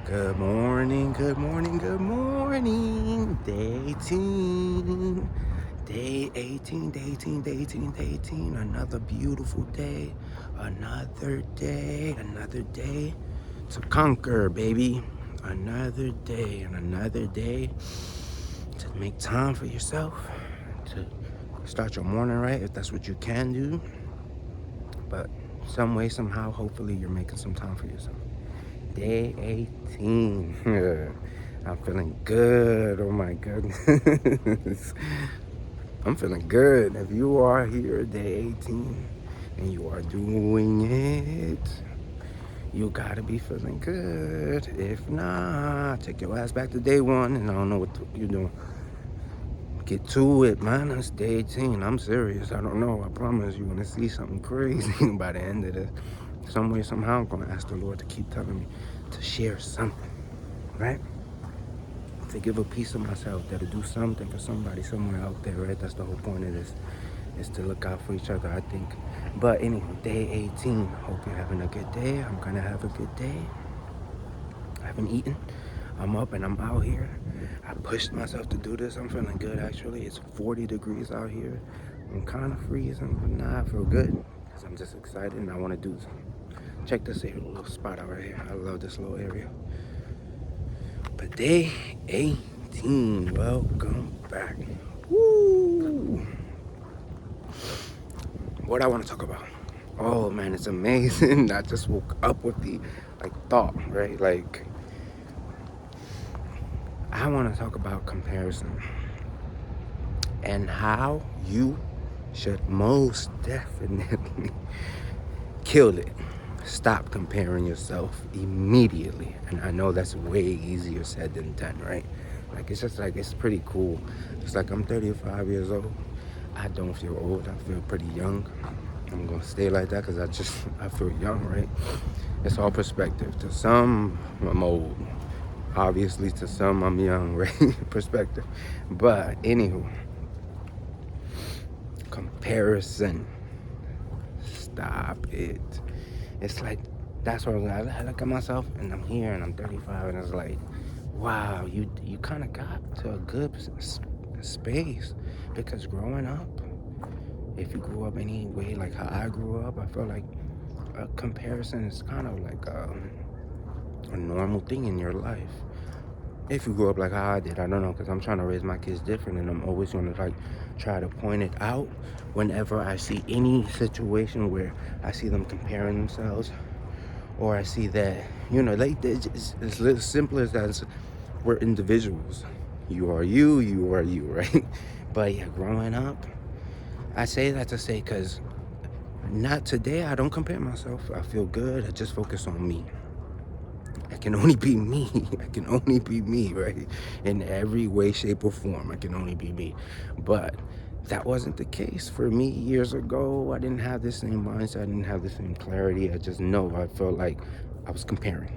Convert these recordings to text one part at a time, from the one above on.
Good morning, good morning, good morning. Day 18, day 18, day 18, day 18, day 18. Another beautiful day, another day to conquer, baby. Another day and another day to make time for yourself, to start your morning right if that's what you can do. But some way, somehow, hopefully, you're making some time for yourself. Day 18. I'm feeling good. Oh my goodness. I'm feeling good. If you are here day 18 and you are doing it, you gotta be feeling good. If not, take your ass back to day one and I don't know what you're doing. Get to it, man. It's day 18. I'm serious. I don't know. I promise you're gonna see something crazy by the end of this. Some way, somehow, I'm gonna ask the Lord to keep telling me to share something, right? To give a piece of myself that'll do something for somebody somewhere out there, right? That's the whole point of this, is to look out for each other, I think. But anyway, day 18. Hope you're having a good day. I'm gonna have a good day. I haven't eaten. I'm up and I'm out here. I pushed myself to do this. I'm feeling good actually. It's 40 degrees out here. I'm kind of freezing, but nah, I feel good because I'm just excited and I want to do something. Check this little spot out right here. I love this little area. But day 18, welcome back. Woo! What I want to talk about? Oh man, it's amazing. I just woke up with the thought, right? I want to talk about comparison and how you should most definitely kill it. Stop comparing yourself immediately. And I know that's way easier said than done, right? It's just it's pretty cool. It's I'm 35 years old. I don't feel old. I feel pretty young. I'm going to stay like that because I feel young, right? It's all perspective. To some, I'm old. Obviously, to some, I'm young, right? Perspective. But anywho, comparison. Stop it. It's that's where I look at myself and I'm here and I'm 35 and it's wow, you kind of got to a good space because growing up, if you grew up any way like how I grew up, I feel like a comparison is kind of a normal thing in your life. If you grew up like how I did, I don't know, because I'm trying to raise my kids different and I'm always going to try to point it out whenever I see any situation where I see them comparing themselves or I see that, it's as simple as that. We're individuals. You are you, right? But yeah, growing up, I say that to say because not today, I don't compare myself. I feel good. I just focus on me. I can only be me. I can only be me, right? In every way, shape, or form, I can only be me. But that wasn't the case for me years ago. I didn't have the same mindset. I didn't have the same clarity. I just know I felt like I was comparing.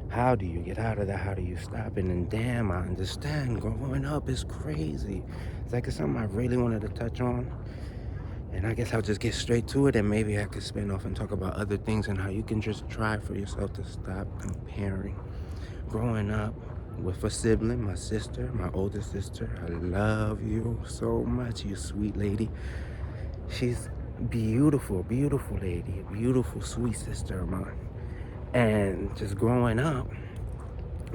How do you get out of that? How do you stop it? And damn, I understand. Growing up is crazy. It's something I really wanted to touch on. And I guess I'll just get straight to it and maybe I could spin off and talk about other things and how you can just try for yourself to stop comparing. Growing up with a sibling, my sister, my older sister, I love you so much, you sweet lady. She's beautiful, beautiful lady, beautiful, sweet sister of mine. And just growing up,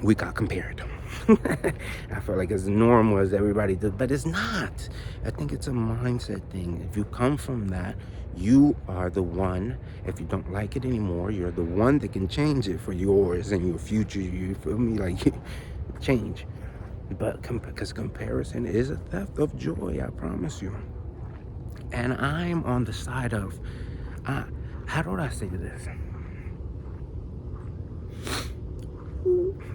we got compared. I feel like it's normal as everybody does, but it's not. I think it's a mindset thing. If you come from that, you are the one. If you don't like it anymore, you're the one that can change it for yours and your future. You feel me? Change. But because comparison is a theft of joy, I promise you. And I'm on the side of, how do I say this?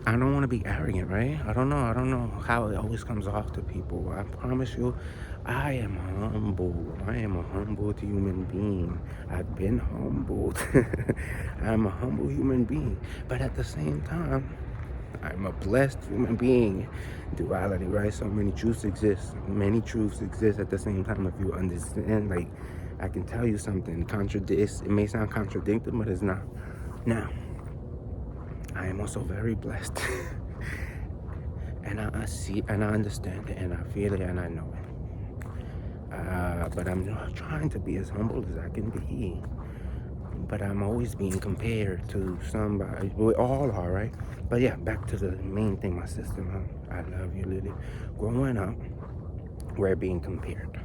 I don't want to be arrogant, right? I don't know how it always comes off to people. I promise you, I am humble. I am a humbled human being. I've been humbled. I'm a humble human being. But at the same time, I'm a blessed human being. Duality, right? So many truths exist. Many truths exist at the same time. If you understand, I can tell you something. It may sound contradictory, but it's not. Now, I am also very blessed. And I see and I understand it and I feel it and I know it. But I'm trying to be as humble as I can be. But I'm always being compared to somebody. We all are, right? But yeah, back to the main thing, my sister, I love you, Lily. Growing up, we're being compared.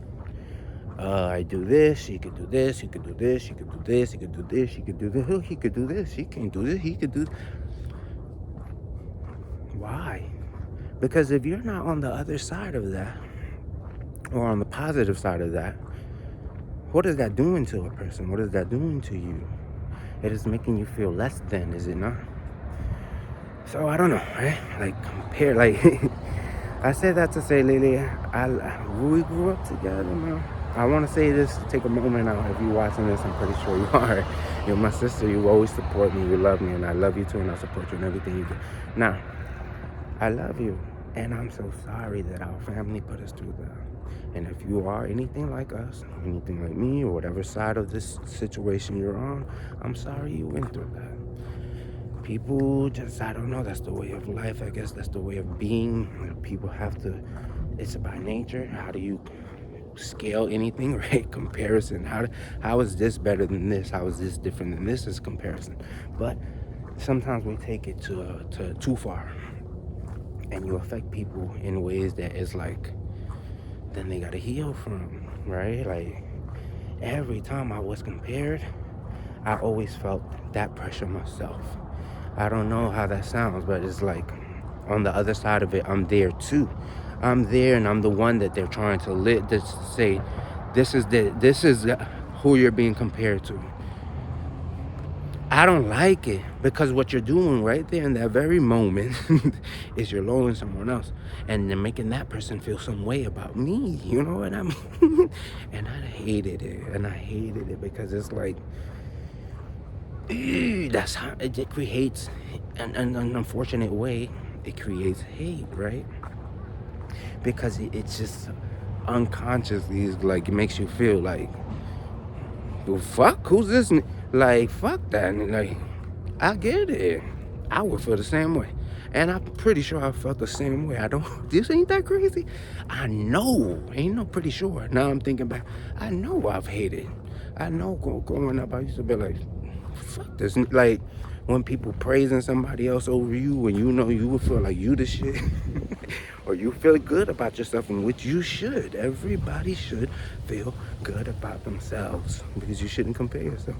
I do this, she could do this, he could do this, she could do this, he could do this, she could do this, he could do this, he can't do this, he could do. Why? Because if you're not on the other side of that, or on the positive side of that, what is that doing to a person? What is that doing to you? It is making you feel less than, is it not? So I don't know, right? Like compare, like I said that to say, Lily, we grew up together, man. I want to say this, take a moment out. If you're watching this, I'm pretty sure you are. You're my sister. You always support me. You love me, and I love you too, and I support you in everything you do. Now, I love you, and I'm so sorry that our family put us through that. And if you are anything like us, anything like me, or whatever side of this situation you're on, I'm sorry you went through that. People just, I don't know, that's the way of life. I guess that's the way of being. People have to, it's by nature. How do you scale anything, right? Comparison. How is this better than this? How is this different than this? Is comparison. But sometimes we take it to too far. And you affect people in ways that is like, then they gotta heal from, right? Like, every time I was compared, I always felt that pressure myself. I don't know how that sounds, but it's like on the other side of it, I'm there too. I'm there, and I'm the one that they're trying to say, this is who you're being compared to. I don't like it, because what you're doing right there in that very moment is you're lowering someone else, and then making that person feel some way about me. You know what I mean? And I hated it because it's like, that's how it creates an unfortunate way. It creates hate, right? Because it's just unconsciously, it's like, it makes you feel like, well, fuck, who's this? Like, fuck that. And like, I get it. I would feel the same way. And I'm pretty sure I felt the same way. This ain't that crazy. I know, ain't no pretty sure. Now I'm thinking back, I know I've hated. I know growing up, I used to be like, fuck this. Like, when people praising somebody else over you, and you know you would feel like you the shit. Or you feel good about yourself, in which you should. Everybody should feel good about themselves, because you shouldn't compare yourself.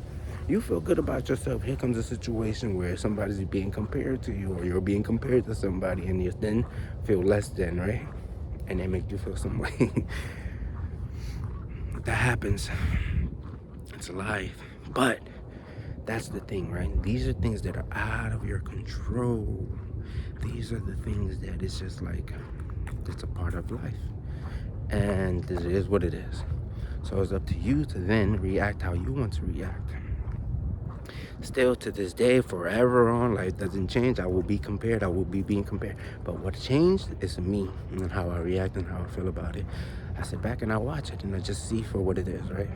You feel good about yourself. Here comes a situation where somebody's being compared to you, or you're being compared to somebody, and you then feel less than, right? And they make you feel some way. That happens. It's life. But that's the thing, right? These are things that are out of your control. These are the things that it's just like, it's a part of life. And it is what it is. So it's up to you to then react how you want to react. Still to this day, forever on, life doesn't change. I will be compared. I will be being compared. But what changed is me, and how I react and how I feel about it. I sit back and I watch it, and I just see for what it is, right?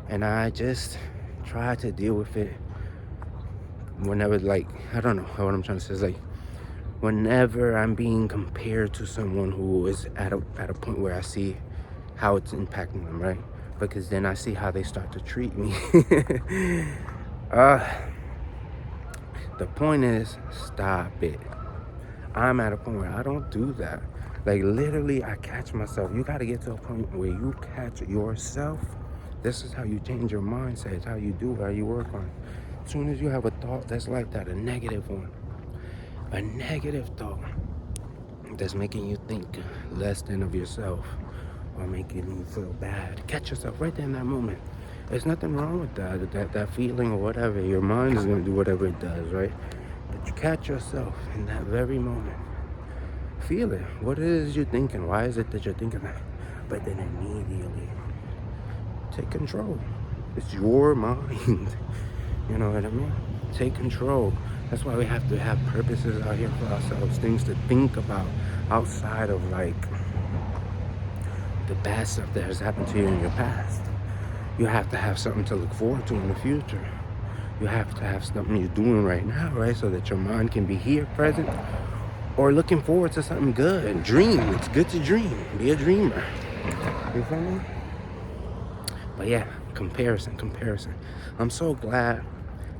And I just try to deal with it whenever, like, I don't know what I'm trying to say is like, whenever I'm being compared to someone who is at a point where I see how it's impacting them, right? Because then I see how they start to treat me. The point is, stop it. I'm at a point where I don't do that. Like, literally, I catch myself. You got to get to a point where you catch yourself. This is how you change your mindset. It's how you do it, how you work on it. As soon as you have a thought that's like that, a negative one, a negative thought that's making you think less than of yourself, or making you feel bad, catch yourself right there in that moment. There's nothing wrong with that feeling or whatever. Your mind is going to do whatever it does, right? But you catch yourself in that very moment. Feel it. What it is you're thinking? Why is it that you're thinking that? But then immediately take control. It's your mind. You know what I mean? Take control. That's why we have to have purposes out here for ourselves, things to think about outside of like the bad stuff that has happened to you in your past. You have to have something to look forward to in the future. You have to have something you're doing right now, right? So that your mind can be here, present, or looking forward to something good. Dream. It's good to dream. Be a dreamer. You feel me? But yeah, comparison. I'm so glad.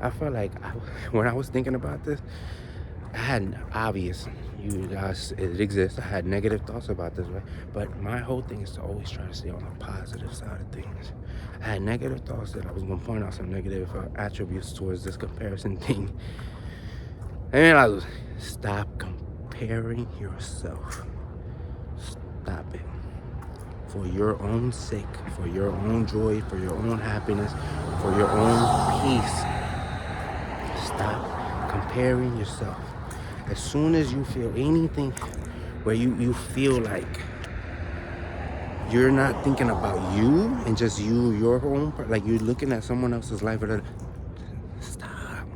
I feel like when I was thinking about this, I had obvious, you guys, it exists. I had negative thoughts about this, right? But my whole thing is to always try to stay on the positive side of things. I had negative thoughts that I was going to point out some negative attributes towards this comparison thing. And I was, stop comparing yourself. Stop it. For your own sake, for your own joy, for your own happiness, for your own peace. Stop comparing yourself. As soon as you feel anything where you feel like you're not thinking about you and just you, your own, like you're looking at someone else's life, stop.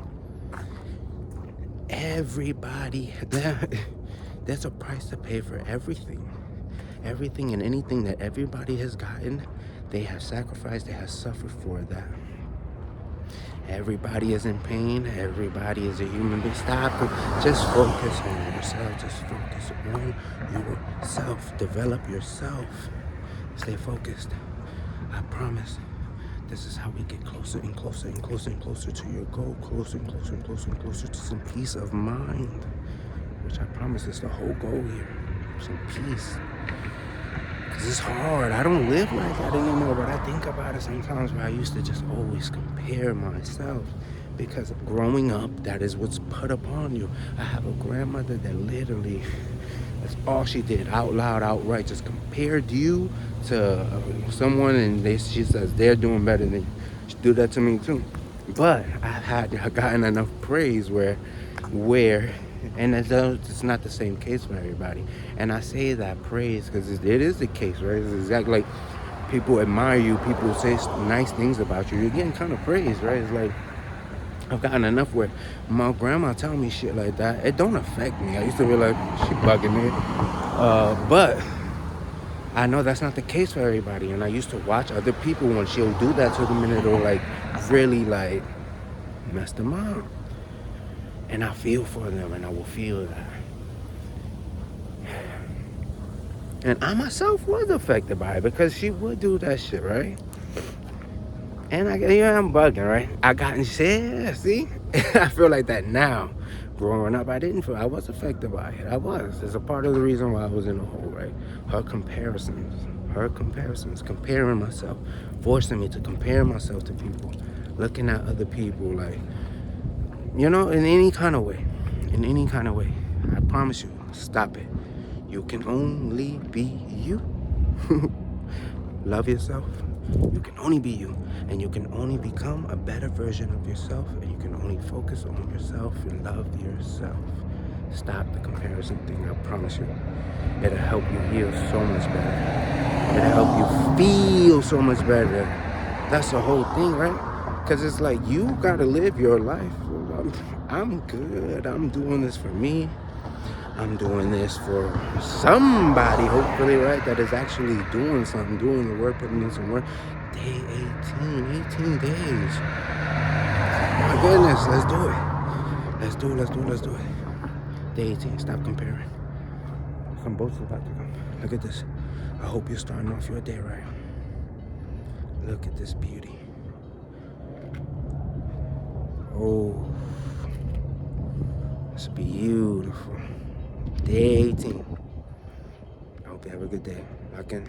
Everybody, there's a price to pay for everything. Everything and anything that everybody has gotten, they have sacrificed, they have suffered for that. Everybody is in pain. Everybody is a human being. Stop. Just focus on yourself. Just focus on yourself. Develop yourself. Stay focused. I promise. This is how we get closer and closer and closer and closer to your goal. Closer and closer and closer and closer to some peace of mind. Which I promise is the whole goal here. Some peace. Because it's hard. I don't live like that anymore, but I think about it sometimes where I used to just always compare myself. Because growing up, that is what's put upon you. I have a grandmother that literally, that's all she did, out loud, outright, just compared you to someone, and she says they're doing better than you. She do that to me too. But I've gotten enough praise where and it's not the same case for everybody. And I say that praise because it is the case, right? It's exactly like people admire you, people say nice things about you. You're getting kind of praised, right? It's like I've gotten enough where my grandma tell me shit like that. It don't affect me. I used to be like, she bugging me. But I know that's not the case for everybody. And I used to watch other people when she'll do that to them and it'll like really like mess them up. And I feel for them, and I will feel that. And I myself was affected by it because she would do that shit, right? And I'm bugging, right? I got shit, see? I feel like that now. Growing up, I was affected by it. I was. It's a part of the reason why I was in a hole, right? Her comparisons, comparing myself, forcing me to compare myself to people, looking at other people like, in any kind of way. I promise you, stop it. You can only be you. Love yourself. You can only be you. And you can only become a better version of yourself. And you can only focus on yourself and love yourself. Stop the comparison thing, I promise you. It'll help you heal so much better. It'll help you feel so much better. That's the whole thing, right? Because it's like, you gotta live your life. I'm good. I'm doing this for me. I'm doing this for somebody, hopefully, right? That is actually doing something, doing the work, putting in some work. Day 18 days. My goodness, let's do it. Let's do it. Day 18, stop comparing. Some boats about to come. Look at this. I hope you're starting off your day right. Look at this beauty. Oh, it's beautiful. Day 18. I hope you have a good day. Lock in.